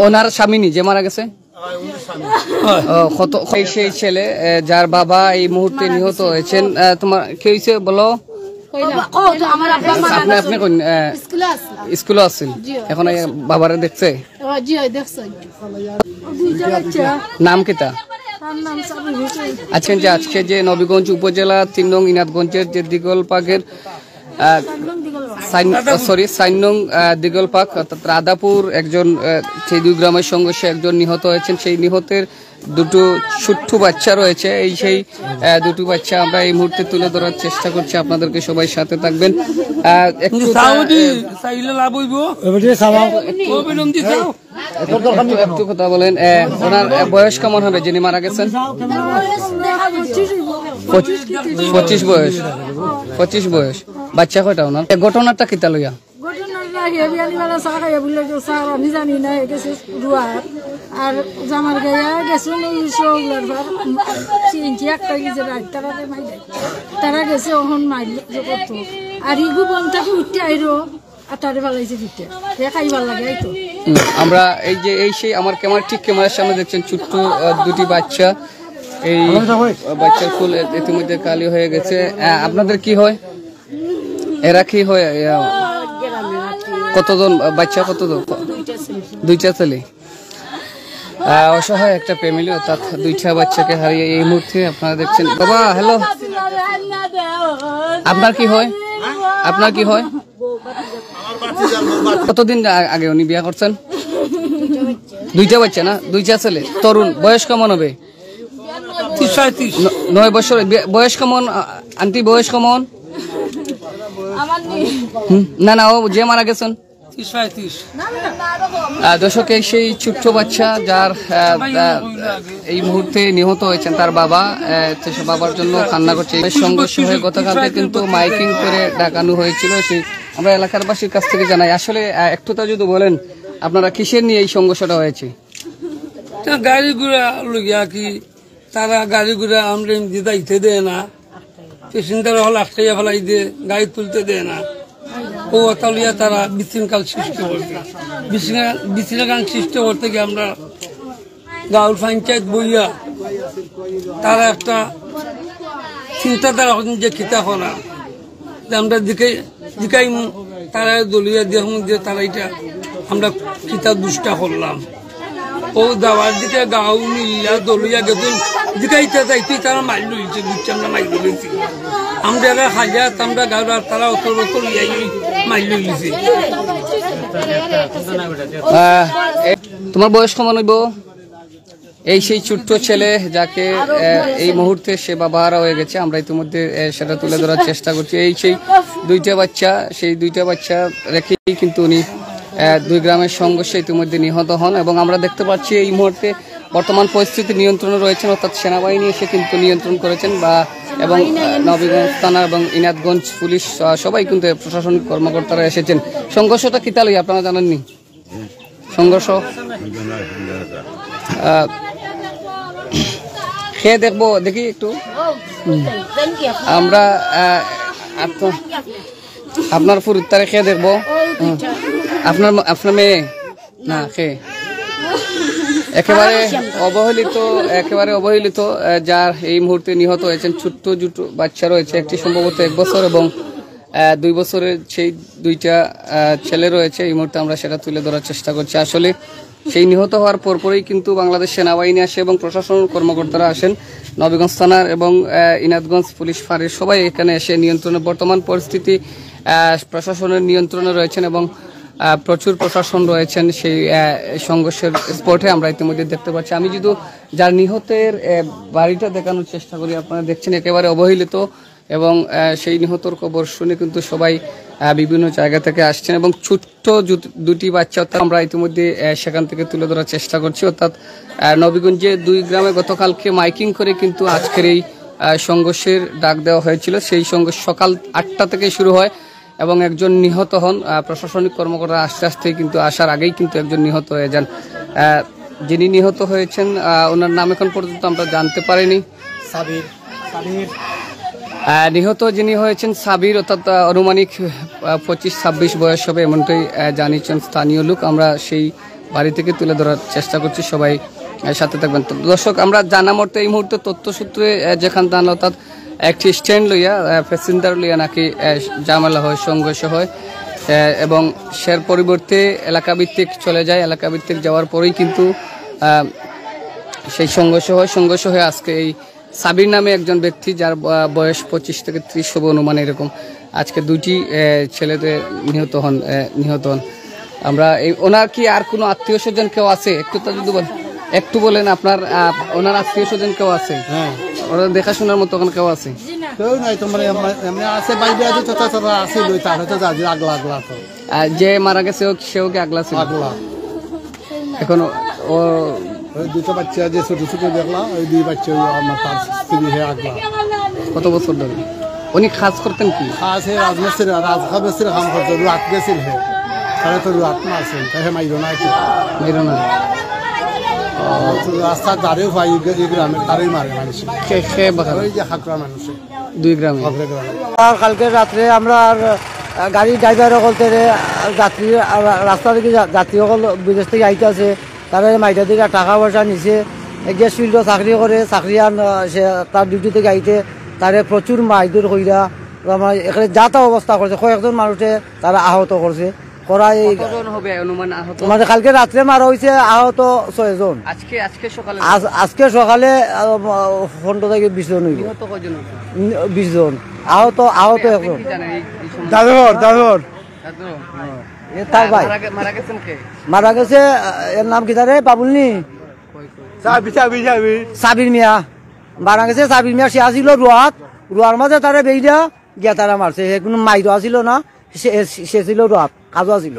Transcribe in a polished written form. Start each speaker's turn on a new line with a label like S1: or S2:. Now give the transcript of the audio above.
S1: ওনার স্বামী যে মারা গেছে সেই ছেলে যার বাবা এই মুহূর্তে নিহত হয়েছেন। তোমার কি হয়েছে বলো? আপনি স্কুলে আছেন এখন, বাবারে দেখছে? নাম কিতা? আজকে যে নবীগঞ্জ উপজেলা 3 নং ইনাদগঞ্জের যে দিগলপাকের 4 নং দিগলপাক অর্থাৎ রাধাপুর একজন সেই 2 গ্রামের সংঘর্ষে একজন নিহত হয়েছেন। সেই নিহতের 2 ছোট্ট বাচ্চা রয়েছে। সেই 2 বাচ্চা আমরা এই মুহূর্তে তুলে ধরার চেষ্টা করছি, আপনাদেরকে সবাই সাথে থাকবেন। একটু কথা বলেন, ওনার বয়স কেমন হবে যিনি মারা গেছেন? 25 বয়স। বাচ্চা কয়টা ওনার? ঘটনাটা কিতা লইয়া?
S2: আর জামার গায়া গেছুন তারা গেছে ওহন মাইল করতো আর ইগু বনটাকে উঠতে আইরো আর তারে ভালাইছে ফিরতে খাইবার লাগে। তো
S1: আমরা এই সেই আমার ঠিক ক্যামেরার সামনে দেখছেন ছোট্ট 2টি বাচ্চা। এই বাচ্চার ফুল ইতিমধ্যে কালি হয়ে গেছে। আপনাদের কি হয়? এরা কি হয়? কতজন বাচ্চা? কতজন? 2টা ছেলে। অসহায় একটা ফ্যামিলি, অর্থাৎ 2টা বাচ্চাকে হারিয়ে এই মুহূর্তে আপনারা দেখছেন। বাবা হ্যালো, আপনার কি হয়? কতদিন আগে উনি বিয়ে করছেন? 2টা বাচ্চা না? 2টা ছেলে। তরুণ বয়স কেমন হবে? 9 বছর বয়স। কেমন আন্টি বয়স কেমন? না ও যে মারা গেছেন। দর্শক, সেই ছোট্ট বাচ্চা যার এই মুহূর্তে নিহত হয়েছেন, তার বাবা বাবার জন্য কান্না করছে। সংঘর্ষ হয়ে গতকালকে কিন্তু মাইকিং করে ডাকানো হয়েছিল। সেই আমরা এলাকারবাসীর কাছ থেকে জানাই। আসলে একটু তা যদি বলেন, আপনারা কিসের নিয়ে এই সংঘর্ষটা হয়েছে?
S3: গাড়ি ঘোড়া লইয়া কি তারা গাড়ি ঘোড়া আমরা দিতে দেয় না, পেসেঞ্জার হল আটকাইয়া ফেলাই দিয়ে গাড়ি তুলতে দেয় না। ও তালিয়া তারা বিশৃঙ্খল সৃষ্টি করতে গিয়ে আমরা গাঁও পঞ্চায়েত বইয়া তারা একটা চিন্তাধারা যে খিতা করা আমরা দিকাই তারা দলিয়া দিয়ে তারা এটা আমরা খিতা দুষ্টা করলাম। ও দাওয়ার দিকে গাঁও মিলিয়া দলিয়া গেতুন দিকাইতে যাইতে তারা মাইল লইছে, বুঝছি আমরা মাইল লইছি। আমরা হাজার আমরা গাঁও তারা অতর মাইল লইছে।
S1: তোমার বয়স কেমন হইব? এই সেই ছোট্ট ছেলে যাকে এই মুহূর্তে সে বাবা হারা হয়ে গেছে। আমরা ইতিমধ্যে সেটা তুলে ধরার চেষ্টা করছি। এই সেই 2টা বাচ্চা, সেই 2টা বাচ্চা রেখেই কিন্তু উনি 2 গ্রামের সংঘর্ষে ইতিমধ্যে নিহত হন। এবং আমরা দেখতে পাচ্ছি এই মুহূর্তে বর্তমান পরিস্থিতি নিয়ন্ত্রণে রয়েছেন, অর্থাৎ সেনাবাহিনী এসে কিন্তু নিয়ন্ত্রণ করেছেন এবং নবীগঞ্জ থানা এবং ইনাদগঞ্জ পুলিশ সবাই কিন্তু প্রশাসনিক কর্মকর্তারা এসেছেন। সংঘর্ষটা কি তালই আপনারা জানেননি? সংঘর্ষ খেয়ে দেখবো, দেখি একটু আমরা আপনার ফুরুত্তারে খেয়ে দেখবো। আপনার মেয়ে না খেয়ে একেবারে অবহেলিত যার এই মুহূর্তে নিহত হয়েছেন। ছোট্ট দুটো বাচ্চা রয়েছে, একটি সম্ভবত 1 বছর এবং 2 বছরের সেই 2টা ছেলে রয়েছে। এই মুহূর্তে আমরা সেটা তুলে ধরার চেষ্টা করছি। আসলে সেই নিহত হওয়ার পরপরই কিন্তু বাংলাদেশ সেনাবাহিনী আসে এবং প্রশাসন কর্মকর্তারা আসেন। নবীগঞ্জ থানার এবং ইনাদগঞ্জ পুলিশ ফাঁড়ির সবাই এখানে এসে নিয়ন্ত্রণে, বর্তমান পরিস্থিতি প্রশাসনের নিয়ন্ত্রণে রয়েছেন এবং প্রচুর প্রশাসন রয়েছেন সেই সংঘর্ষের স্পটে। আমরা ইতিমধ্যে দেখতে পাচ্ছি। আমি যদি যার নিহতের বাড়িটা দেখানোর চেষ্টা করি, আপনারা দেখছেন একেবারে অবহেলিত এবং সেই নিহতর খবর শুনে কিন্তু সবাই বিভিন্ন জায়গা থেকে আসছেন এবং ছোট্ট 2টি বাচ্চা আমরা ইতিমধ্যে সেখান থেকে তুলে ধরার চেষ্টা করছি। অর্থাৎ নবীগঞ্জে 2 গ্রামে গতকালকে মাইকিং করে কিন্তু আজকের এই সংঘর্ষের ডাক দেওয়া হয়েছিল। সেই সংঘর্ষ সকাল 8টা থেকে শুরু হয় এবং একজন নিহত হন। প্রশাসনিক কর্মকর্তা আস্তে আস্তে কিন্তু আসার আগেই কিন্তু একজন নিহত হয়ে যান। যিনি নিহত হয়েছেন ওনার নাম এখন পর্যন্ত আমরা জানতে পারিনি। নিহত যিনি হয়েছেন সাবির, অর্থাৎ আনুমানিক 25-26 বয়স হবে এমনটাই জানিয়েছেন স্থানীয় লোক। আমরা সেই বাড়ি থেকে তুলে ধরার চেষ্টা করছি, সবাই সাথে থাকবেন। তো দর্শক, আমরা জানা মতে এই মুহূর্তে তথ্যসূত্রে যেখান জানলো অর্থাৎ একটি স্ট্যান্ড লইয়া প্যাসেঞ্জার লইয়া নাকি ঝামেলা হয়, সংঘর্ষ হয় এবং সের পরিবর্তে এলাকা ভিত্তিক চলে যায়। এলাকা ভিত্তিক যাওয়ার পরেই কিন্তু সেই সংঘর্ষ হয়ে আজকে এই সাবির নামে একজন ব্যক্তি, যার বয়স 25 থেকে 30 হবে অনুমান এরকম, আজকে দুটি ছেলেদের নিহত হন। আমরা এই ওনার কি আর কোনো আত্মীয় স্বজন কেউ আছে? একটু বলেন আপনার ওনার আত্মীয় স্বজন কেউ আছে?
S4: হ্যাঁ,
S1: ওরা দেখাশোনার মতো কেউ আছে?
S4: কেউ নাই তোমার এমনি আছে বাইরে আছে তো তাছাড়া আছে লই তার হয়তো যাদের আগলা তো
S1: যে মারা গেছে সেও কি আগলা ছিল?
S4: আগলা
S1: এখন ও
S4: ওই দুটো বাচ্চা যে ছোট ছোট দেখলাম, ওই দুই বাচ্চা ওই আমার তার স্ত্রী হয়ে আগলা।
S1: কত বছর ধরে উনি কাজ করতেন? কি
S4: আছে রাজমিস্ত্রি, রাজমিস্ত্রি কাম করতো, রাত গেছিল হে তাহলে তো রাত মারছে তাই মাইল না কি
S1: বেরো না,
S4: রাস্তার দাঁড়িয়েও পাই এই গ্রামের তারই মারে মানুষ,
S1: সে বাধা
S4: ওই যে হাকরা মানুষে
S1: 2 গ্রামে।
S4: গ্রামে
S5: আর কালকে রাত্রে আমরা গাড়ি ড্রাইভার বলতে যাত্রী রাস্তা থেকে যাত্রী সকল বিদেশ থেকে আইতে আছে, তারা মাইটা থেকে টাকা পয়সা নিছে, গ্যাস ফিল্ডও চাকরি করে, চাকরিয়ান সে তার ডিউটি থেকে আইতে তারে প্রচুর মাইদুর কইরা আমার এখানে যাতা অবস্থা করছে, কয়েকজন মানুষে তারা আহত করছে।
S1: কতজন হবে অনুমান আহত?
S5: মানে কালকে রাত্রে মারা হয়েছে আহত 6 জন।
S1: আজকে সকালে
S5: আজকে সকালে 15 থেকে 20 জন হইব।
S1: নিহত কয়জন?
S5: 20 জন। আহত একজন
S1: কি জানেন এই
S5: দাদর তার ভাই
S1: মারা গেছেন কে?
S5: মারা গেছে। এর নাম কি তারে বাবুলনি সাবির মিয়া মারা গেছে। সাবির মিয়া সে আসিল রুয়ার মাঝে তারে বেইটা গিয়া তারা মারছে, কোনো মাইরও আসিল না, সে ছিল রুয়াত কাজও আসিল।